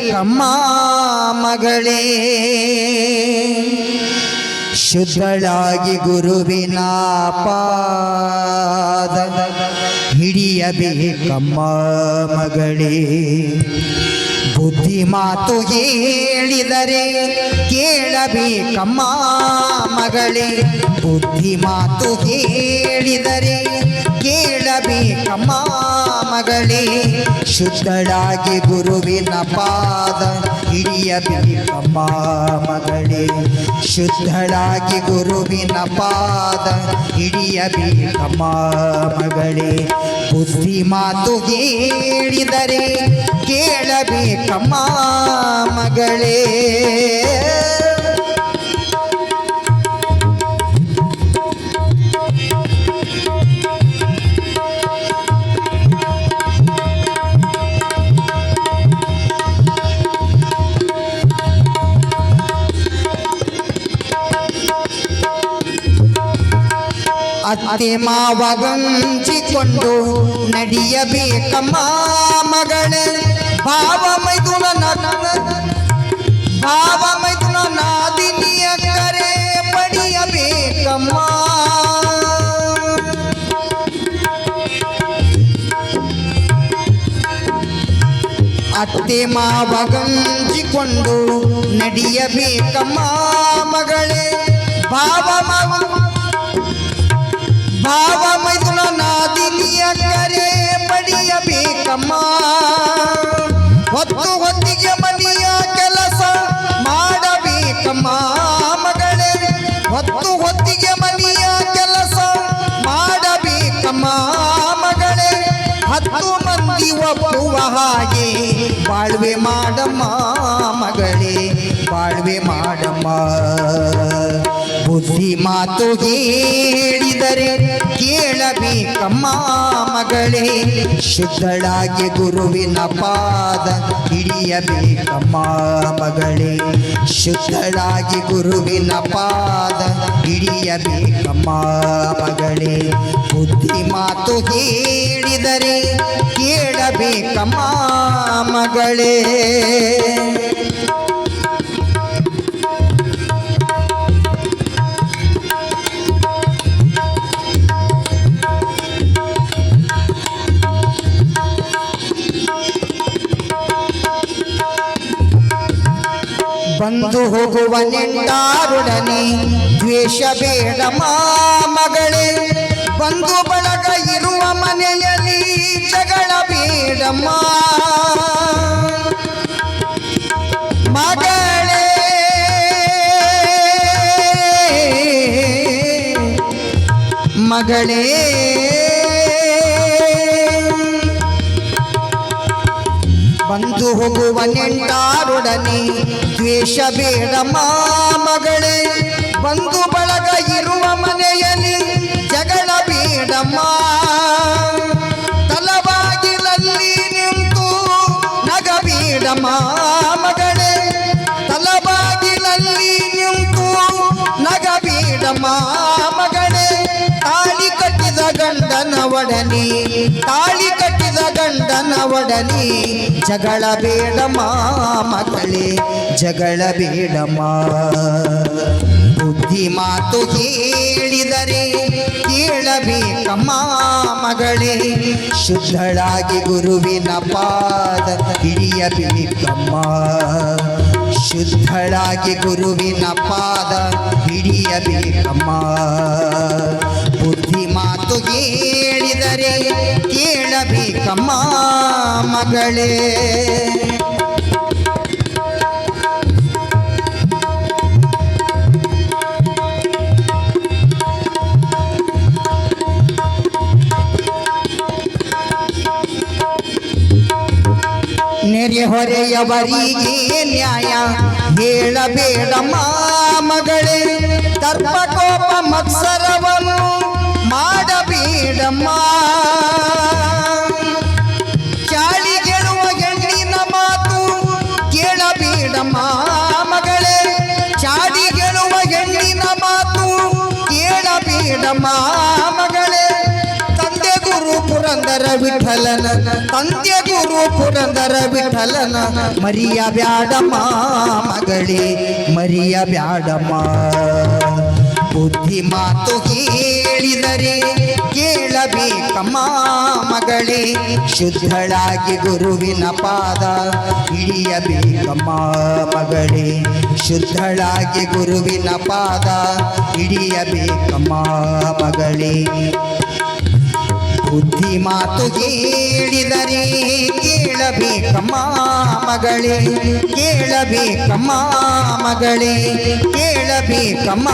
ಕೇಳಬೇಕಮ್ಮ ಮಗಳೇ, ಶುದ್ಧಳಾಗಿ ಗುರುವಿನ ಪಾದ ಹಿಡಿಯಬೇಕಮ್ಮ ಮಗಳೇ. ಬುದ್ಧಿ ಮಾತು ಹೇಳಿದರೆ ಕೇಳಬೇಕಮ್ಮ ಮಗಳೇ, ಬುದ್ಧಿ ಮಾತು ಹೇಳಿದರೆ ಕೇಳಬೇಕಮ್ಮ ಮಗಳೇ. ಶುದ್ಧಳಾಗಿ ಗುರುವಿನ ಪಾದ ಹಿಡಿಯಬೇಕಮ್ಮ ಮಗಳೇ, ಶುದ್ಧಳಾಗಿ ಗುರುವಿನ ಪಾದ ಹಿಡಿಯಬೇಕಮ್ಮ ಮಗಳೇ. ಬುದ್ಧಿ ಮಾತು ಹೇಳಿದರೆ ಕೇಳಬೇಕಮ್ಮ ಮಗಳೇ. ಅತ್ತೆ ಮಾವಗಂಚಿಕೊಂಡು ನಡೆಯಬೇಕಮ್ಮ ಮಗಳೇ. ಭಾವ ಮೈದುನ ನಾದಿನಿಯ ಕರೆ ಪಡೆಯಬೇಕಮ್ಮ. ಅತ್ತೆ ಮಾವಗಂಚಿಕೊಂಡು ನಡೆಯಬೇಕಮ್ಮ ಮಗಳೇ. ಭಾವ ಮೈದುನ ನಾದಿನಿಯ ಕರೆ ಪಡೆಯಬೇಕಮ್ಮ. ಹೊತ್ತು ಹೊತ್ತಿಗೆ ಮನೆಯ ಕೆಲಸ ಮಾಡಬೇಕಮ್ಮ ಮಗಳೇ, ಹೊತ್ತು ಹೊತ್ತಿಗೆ ಮನೆಯ ಕೆಲಸ ಮಾಡಬೇಕಮ್ಮ ಮಗಳೇ. 10 ಮಂದಿ ಒಪ್ಪುವ ಹಾಗೆ ಬಾಳ್ವೆ ಮಾಡಮ್ಮ ಮಗಳೇ, ಬಾಳ್ವೆ ಮಾಡಮ್ಮ. ಬುದ್ಧಿ ಮಾತು ಹೇಳಿದರೆ ಕೇಳಬೇಕಮ್ಮ ಮಗಳೇ, ಶುದ್ಧಳಾಗಿ ಗುರುವಿನ ಪಾದ ಹಿಡಿಯಬೇಕಮ್ಮ ಮಗಳೇ, ಶುದ್ಧಳಾಗಿ ಗುರುವಿನ ಪಾದ ಹಿಡಿಯಬೇಕಮ್ಮ ಮಗಳೇ. ಬುದ್ಧಿ ಮಾತು ಹೇಳಿದರೆ ಕೇಳಬೇಕಮ್ಮ ಮಗಳೇ. ಬಂದು ಹೋಗುವ ನೆಂಟಾರೊಡನೆ ದ್ವೇಷ ಬೇಡಮ್ಮ ಮಗಳೇ, ಬಂಧು ಬಳಗ ಇರುವ ಮನೆಯಲ್ಲಿ ಜಗಳ ಬೇಡಮ್ಮ ಮಗಳೇ. ಮಗಳೇ ಬಂದು ಹೋಗುವ ನೆಂಟಾರೊಡನೆ ದ್ವೇಷ ಬೇಡಮ್ಮ ಮಗಳೇ, ಬಂಧು ಬಳಗ ಇರುವ ಮನೆಯಲ್ಲಿ ಜಗಳ ಬೇಡಮ್ಮ. ತಲಬಾಗಿಲಲ್ಲಿ ನಿಂತು ನಗಬೇಡಮ್ಮ ಮಗಳೇ, ತಲಬಾಗಿಲಲ್ಲಿ ನಿಂತು ನಗಬೇಡಮ್ಮ ಮಗಳೇ. ತಾಳಿ ಕಟ್ಟಿದ ಗಂಡನ ಒಡನೆ, ತಾಳಿ ಕಟ್ಟಿದ ಗಂಡನ ಒಡನೆ ಜಗಳ ಬೇಡಮ್ಮ ಮಗಳೇ, ಜಗಳ ಬೇಡಮ್ಮ. ಬುದ್ಧಿ ಮಾತು ಹೇಳಿದರೆ ಕೇಳಬೇಕಮ್ಮ ಮಗಳೇ, ಶುದ್ಧಳಾಗಿ ಗುರುವಿನ ಪಾದ ಹಿಡಿಯಬೇಕಮ್ಮ, ಶುದ್ಧಳಾಗಿ ಗುರುವಿನ ಪಾದ ಹಿಡಿಯಬೇಕಮ್ಮ. ಬುದ್ಧಿ ಮಾತು ಹೇಳಿದರೆ ಕೇಳಬೇಕಮ್ಮ ಮಗಳೇ. ನೆರೆಹೊರೆಯವರಿಗೆ ನ್ಯಾಯ ಹೇಳಬೇಡಮ್ಮ ಮಗಳೇ, ದರ್ಪ ಕೋಪ ಮತ್ಸರವನ್ನು ಮಾಡಬೇಡಮ್ಮ. ಚಾಳಿಗೆಳುವ ಹೆಣ್ಣಿನ ಮಾತು ಕೇಳಬೇಡಮ್ಮ ಮಗಳೇ, ಚಾಡಿಗೆಳುವ ಹೆಣ್ಣಿನ ಮಾತು ಕೇಳಬೇಡಮ್ಮ ಮಗಳೇ. ತಂದೆ ಗುರು ಪುರಂದರ ಪುರಂದರ ವಿಠಲನ ತಂದೆ ಗುರು ಪುರಂದರ ವಿಠಲನ ಮರಿಯ ಬ್ಯಾಡಮ್ಮ ಮಗಳೇ ಮರಿಯ ಬ್ಯಾಡಮ್ಮ ಬುದ್ಧಿ ಮಾತು ಹೇಳಿದರೆ ಕೇಳಬೇಕಮ್ಮ ಮಗಳೇ ಶುದ್ಧಳಾಗಿ ಗುರುವಿನ ಪಾದ ಹಿಡಿಯಬೇಕಮ್ಮ ಮಗಳೇ ಶುದ್ಧಳಾಗಿ ಗುರುವಿನ ಪಾದ ಹಿಡಿಯಬೇಕಮ್ಮ ಮಗಳೇ ಬುದ್ಧಿ ಮಾತು ಹೇಳಿದರೆ ಕೇಳಬೇಕಮ್ಮ ಮಗಳೇ ಕೇಳಬೇಕಮ್ಮ ಮಗಳೇ ಕೇಳಬೇಕಮ್ಮ